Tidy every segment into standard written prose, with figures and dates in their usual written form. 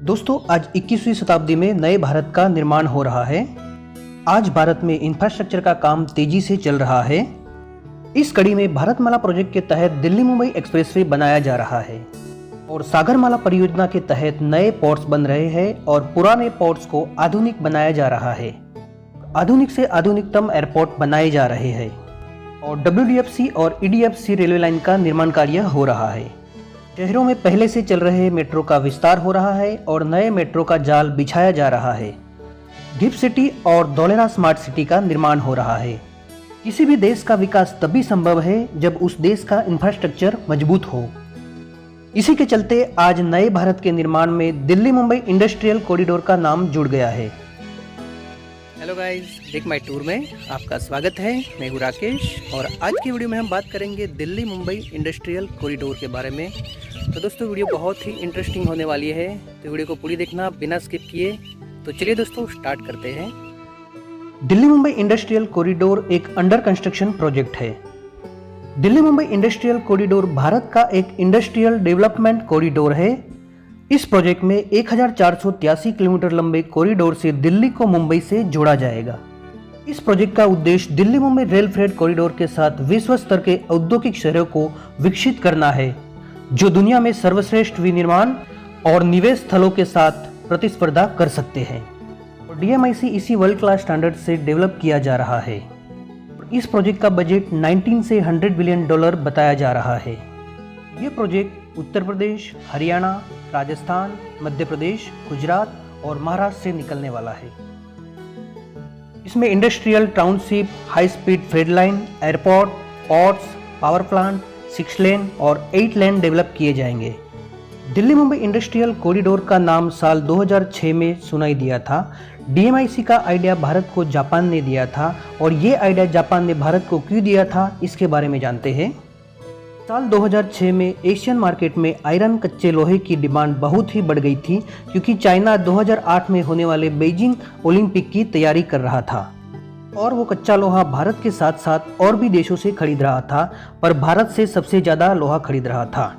दोस्तों, आज 21वीं शताब्दी में नए भारत का निर्माण हो रहा है। आज भारत में इंफ्रास्ट्रक्चर का काम तेजी से चल रहा है। इस कड़ी में भारतमाला प्रोजेक्ट के तहत दिल्ली मुंबई एक्सप्रेसवे बनाया जा रहा है और सागरमाला परियोजना के तहत नए पोर्ट्स बन रहे हैं और पुराने पोर्ट्स को आधुनिक बनाया जा रहा है। आधुनिक से आधुनिकतम एयरपोर्ट बनाए जा रहे हैं और WDFC और EDFC रेलवे लाइन का निर्माण कार्य हो रहा है। शहरों में पहले से चल रहे मेट्रो का विस्तार हो रहा है और नए मेट्रो का जाल बिछाया जा रहा है। गिफ्ट सिटी और धौलेरा स्मार्ट सिटी का निर्माण हो रहा है। किसी भी देश का विकास तभी संभव है जब उस देश का इंफ्रास्ट्रक्चर मजबूत हो। इसी के चलते आज नए भारत के निर्माण में दिल्ली मुंबई इंडस्ट्रियल कॉरिडोर का नाम जुड़ गया है। Hello guys, tech my tour में आपका स्वागत है। मैं हूं राकेश और आज की वीडियो में हम बात करेंगे दिल्ली मुंबई इंडस्ट्रियल कॉरिडोर के बारे में। तो दोस्तों, वीडियो बहुत ही इंटरेस्टिंग होने वाली है, तो वीडियो को पूरी देखना बिना स्किप किए। तो चलिए दोस्तों, स्टार्ट करते हैं। दिल्ली मुंबई इंडस्ट्रियल कॉरिडोर एक अंडर कंस्ट्रक्शन प्रोजेक्ट है। दिल्ली मुंबई इंडस्ट्रियल कॉरिडोर भारत का एक इंडस्ट्रियल डेवलपमेंट कॉरिडोर है। इस प्रोजेक्ट में 1483 किलोमीटर लंबे कॉरिडोर से दिल्ली को मुंबई से जोड़ा जाएगा। इस प्रोजेक्ट का उद्देश्य Delhi Mumbai rail freight corridor के साथ विश्व स्तर के औद्योगिक शहरों को विकसित करना है, जो दुनिया में सर्वश्रेष्ठ विनिर्माण और निवेश स्थलों के साथ प्रतिस्पर्धा कर सकते हैं। और DMIC इसी वर्ल्ड क्लास स्टैंडर्ड से डेवलप किया जा रहा है। इस प्रोजेक्ट का बजट 19 से $100 बिलियन बताया जा रहा है। ये प्रोजेक्ट उत्तर प्रदेश, हरियाणा, राजस्थान, मध्य प्रदेश, गुजरात और महाराष्ट्र से निकलने वाला है। इसमें industrial township, high speed freight line, airport, ports, power plant, 6 लेन और 8 लेन डेवलप किए जाएंगे। दिल्ली मुंबई इंडस्ट्रियल कॉरिडोर का नाम साल 2006 में सुनाई दिया था। DMIC का आइडिया भारत को जापान ने दिया था और ये आइडिया जापान ने भारत को क्यों दिया था, इसके बारे में जानते हैं। साल 2006 में एशियन मार्केट में आयरन कच्चे लोहे की डिमांड बहुत ही बढ़ गई थी, क्योंकि चाइना 2008 में होने वाले बीजिंग ओलंपिक की तैयारी कर रहा था और वो कच्चा लोहा भारत के साथ साथ और भी देशों से खरीद रहा था, पर भारत से सबसे ज्यादा लोहा खरीद रहा था।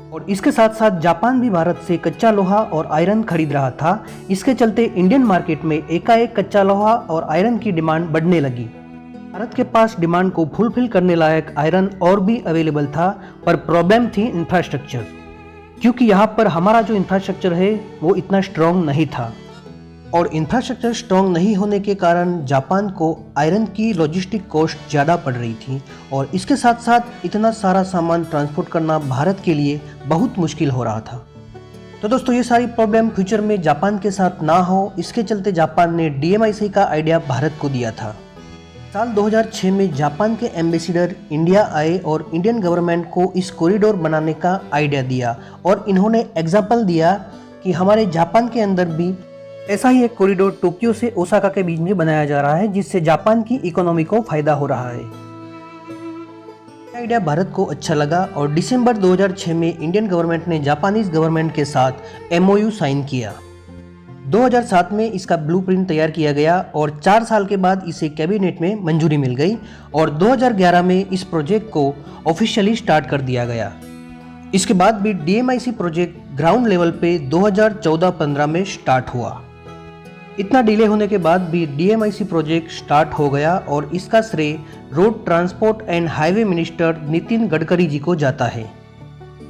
और इसके साथ साथ जापान भी भारत से कच्चा लोहा और आयरन खरीद रहा था। इसके चलते इंडियन मार्केट में एकाएक कच्चा लोहा और आयरन की डिमांड बढ़ने लगी। भारत के पास डिमांड को फुलफिल करने लायक आयरन और भी अवेलेबल था, पर प्रॉब्लम थी इंफ्रास्ट्रक्चर, क्योंकि यहाँ पर हमारा जो इंफ्रास्ट्रक्चर है वो इतना स्ट्रॉन्ग नहीं था। और इंफ्रास्ट्रक्चर स्ट्रॉन्ग नहीं होने के कारण जापान को आयरन की लॉजिस्टिक कॉस्ट ज़्यादा पड़ रही थी और इसके साथ साथ इतना सारा सामान ट्रांसपोर्ट करना भारत के लिए बहुत मुश्किल हो रहा था। तो दोस्तों, ये सारी प्रॉब्लम फ्यूचर में जापान के साथ ना हो, इसके चलते जापान ने DMIC का आइडिया भारत को दिया था। साल 2006 में जापान के एम्बेसडर इंडिया आए और इंडियन गवर्नमेंट को इस कॉरिडोर बनाने का आइडिया दिया और इन्होंने एग्जाम्पल दिया कि हमारे जापान के अंदर भी ऐसा ही एक कॉरिडोर टोक्यो से ओसाका के बीच में बनाया जा रहा है, जिससे जापान की इकोनॉमी को फायदा हो रहा है। आइडिया भारत को अच्छा लगा और दिसंबर 2006 में इंडियन गवर्नमेंट ने जापानीज गवर्नमेंट के साथ MOU साइन किया। 2007 में इसका ब्लूप्रिंट तैयार किया गया और 4 साल के बाद इसे कैबिनेट में मंजूरी मिल गई और 2011 में इस प्रोजेक्ट को ऑफिशियली स्टार्ट कर दिया गया। इसके बाद भी DMIC प्रोजेक्ट ग्राउंड लेवल पे 2014-15 में स्टार्ट हुआ। इतना डिले होने के बाद भी DMIC प्रोजेक्ट स्टार्ट हो गया और इसका श्रेय road transport and highway minister Nitin Gadkari ji को जाता है।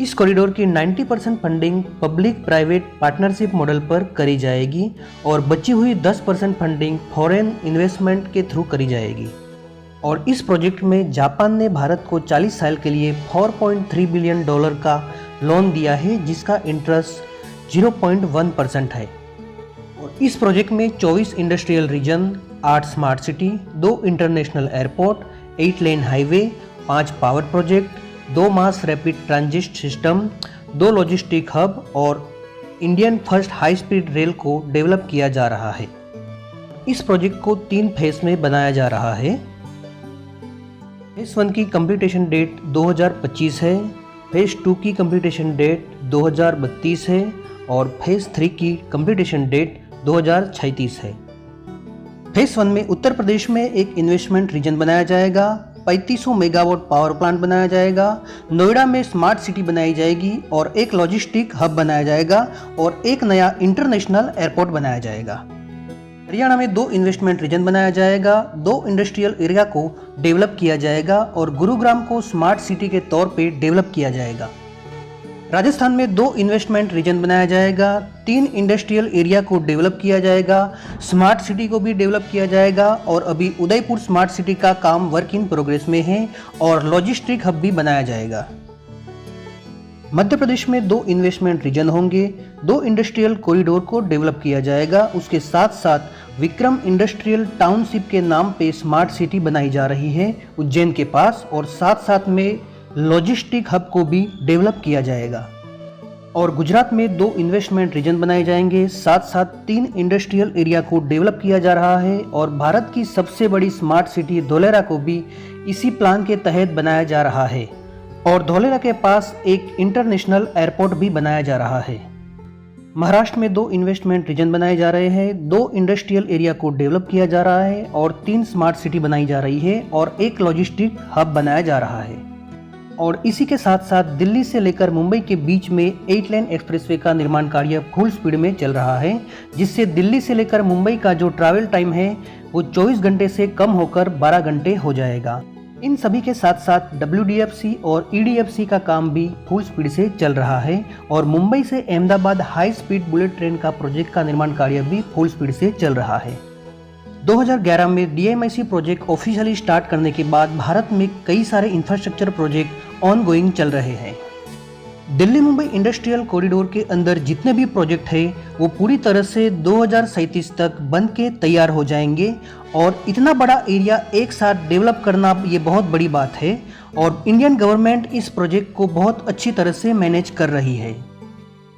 इस कॉरिडोर की 90% funding public private partnership model पर करी जाएगी और बची हुई 10% फंडिंग फॉरेन इन्वेस्टमेंट के थ्रू करी जाएगी। और इस प्रोजेक्ट में जापान ने भारत को 40 साल के लिए $4.3 बिलियन का लोन दिया है, जिसका इंटरेस्ट 0.1% है। और इस प्रोजेक्ट में 24 industrial region, 8 smart city, 2 international airport, 8 lane highway, 5 power project, 2 mass rapid transit system, 2 logistic hub और Indian first high speed rail को डेवलप किया जा रहा है। इस प्रोजेक्ट को 3 फेज में बनाया जा रहा है। फेज 1 की कंप्लीटेशन डेट 2025 है, फेज 2 की कंप्लीटेशन डेट 2032 है और फेज 3 की कंप्लीटेशन डेट 2036 है। फेज 1 में उत्तर प्रदेश में एक इन्वेस्टमेंट रीजन बनाया जाएगा 3500 मेगावाट पावर प्लांट बनाया जाएगा। नोएडा में स्मार्ट सिटी बनाई जाएगी और एक लॉजिस्टिक हब बनाया जाएगा और एक नया इंटरनेशनल एयरपोर्ट बनाया जाएगा। हरियाणा में 2 इन्वेस्टमेंट रीजन बनाया जाएगा, 2 इंडस्ट्रियल एरिया को डेवलप किया जाएगा और गुरुग्राम को स्मार्ट सिटी के तौर पे डेवलप किया जाएगा। राजस्थान में 2 इन्वेस्टमेंट रीजन बनाया जाएगा, 3 इंडस्ट्रियल एरिया को डेवलप किया जाएगा, स्मार्ट सिटी को भी डेवलप किया जाएगा और अभी उदयपुर स्मार्ट सिटी का काम वर्क इन प्रोग्रेस में है और लॉजिस्टिक हब भी बनाया जाएगा। मध्य प्रदेश में 2 इन्वेस्टमेंट रीजन होंगे, 2 इंडस्ट्रियल कॉरिडोर को डेवलप किया जाएगा। उसके साथ साथ विक्रम इंडस्ट्रियल टाउनशिप के नाम पे स्मार्ट सिटी बनाई जा रही है उज्जैन के पास और साथ साथ में लॉजिस्टिक हब को भी डेवलप किया जाएगा। और गुजरात में 2 इन्वेस्टमेंट रीजन बनाए जाएंगे, साथ साथ 3 इंडस्ट्रियल एरिया को डेवलप किया जा रहा है और भारत की सबसे बड़ी स्मार्ट सिटी धोलेरा को भी इसी प्लान के तहत बनाया जा रहा है और धोलेरा के पास एक इंटरनेशनल एयरपोर्ट भी बनाया जा रहा है। महाराष्ट्र में 2 इन्वेस्टमेंट रीजन बनाए जा रहे हैं, 2 इंडस्ट्रियल एरिया को डेवलप किया जा रहा है और 3 स्मार्ट सिटी बनाई जा रही है और एक लॉजिस्टिक हब बनाया जा रहा है। और इसी के साथ साथ दिल्ली से लेकर मुंबई के बीच में 8 लेन एक्सप्रेसवे का निर्माण कार्य फुल स्पीड में चल रहा है, जिससे दिल्ली से लेकर मुंबई का जो ट्रैवल टाइम है वो 24 घंटे से कम होकर 12 घंटे हो जाएगा। इन सभी के साथ साथ WDFC और EDFC का काम भी फुल स्पीड से चल रहा है और मुंबई से Ahmedabad high speed bullet train का प्रोजेक्ट का निर्माण कार्य भी फुल स्पीड से चल रहा है। 2011 में DMIC प्रोजेक्ट ऑफिशियली स्टार्ट करने के बाद भारत में कई सारे इंफ्रास्ट्रक्चर प्रोजेक्ट ऑनगोइंग चल रहे हैं। दिल्ली मुंबई इंडस्ट्रियल कॉरिडोर के अंदर जितने भी प्रोजेक्ट है वो पूरी तरह से 2037 तक बन के तैयार हो जाएंगे और इतना बड़ा एरिया एक साथ डेवलप करना ये बहुत बड़ी बात है और इंडियन गवर्नमेंट इस प्रोजेक्ट को बहुत अच्छी तरह से मैनेज कर रही है।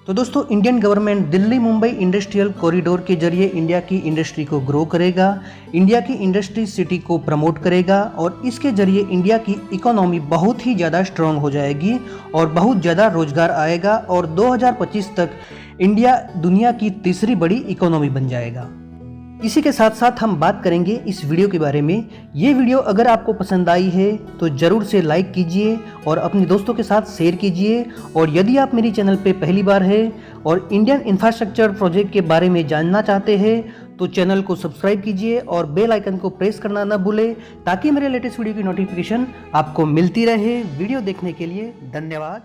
तो दोस्तों, Indian government Delhi Mumbai industrial corridor के जरिए इंडिया की इंडस्ट्री को ग्रो करेगा, इंडिया की इंडस्ट्री सिटी को प्रमोट करेगा और इसके जरिए इंडिया की इकोनॉमी बहुत ही ज़्यादा स्ट्रांग हो जाएगी और बहुत ज़्यादा रोजगार आएगा और 2025 तक इंडिया दुनिया की तीसरी बड़ी इकोनॉमी बन जाएगा। इसी के साथ साथ हम बात करेंगे इस वीडियो के बारे में। ये वीडियो अगर आपको पसंद आई है तो ज़रूर से लाइक कीजिए और अपने दोस्तों के साथ शेयर कीजिए और यदि आप मेरी चैनल पे पहली बार है और इंडियन इंफ्रास्ट्रक्चर प्रोजेक्ट के बारे में जानना चाहते हैं तो चैनल को सब्सक्राइब कीजिए और बेल आइकन को प्रेस करना न भूलें ताकि मेरे लेटेस्ट वीडियो की नोटिफिकेशन आपको मिलती रहे। वीडियो देखने के लिए धन्यवाद।